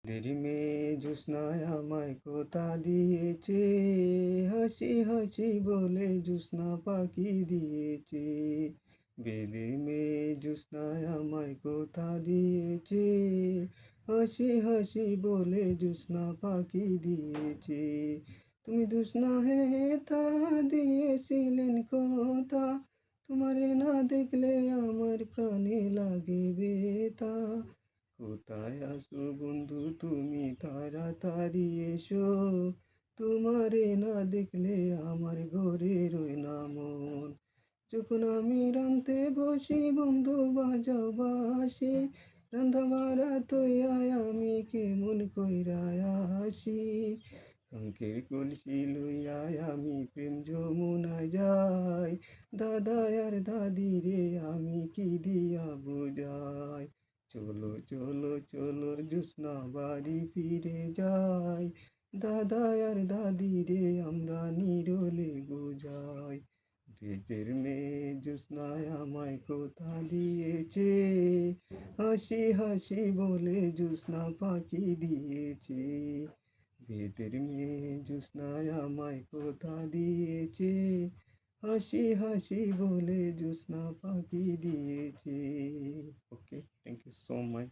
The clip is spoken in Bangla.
দেরি মেয়ে জ্যোৎস্নায় আমায় কোথা দিয়েছে, হাসি হাসি বলে জ্যোৎস্না পাখি দিয়েছে। বেদের মেয়ে জ্যোৎস্নায় আমায় কোথা দিয়েছে, হাসি হাসি বলে জ্যোৎস্না পাখি দিয়েছে। তুমি জ্যোৎস্না হে তা দিয়েছিলেন কথা, তোমারে না দেখলে আমার প্রাণে লাগে ব্যথা। কোথায় আছো বন্ধু তুমি তাড়াতাড়ি এসো, তোমারে না দেখলে আমার ঘরে রয় না মন। যখন আমি রাঁধতে বসি বন্ধু বাজাও বাঁশি, রান্ধা বাড়া তৈয়ায় আমি কেমন কইরা আসি। কাঙ্কের কলসি লইয়াই আমি প্রেম যমুনায় যাই, দাদা আর দাদি রে আমি কি দিয়া বুঝাই। চলো চলো চলো জ্যোৎস্না বাড়ি ফিরে যাই, দাদা আর দাদি রে আমরা নিরলে বুঝাই। বেদের মেয়ে জ্যোৎস্নায় আমায় কোথা দিয়েছে, হাসি হাসি বলে জ্যোৎস্না পাখি দিয়েছে। বেদের মেয়ে জ্যোৎস্নায় আমায় কোথা দিয়েছে, হাসি হাসি বলে জ্যোৎস্না পাখি দিয়েছে। ওকে, থ্যাংক ইউ সো মাচ।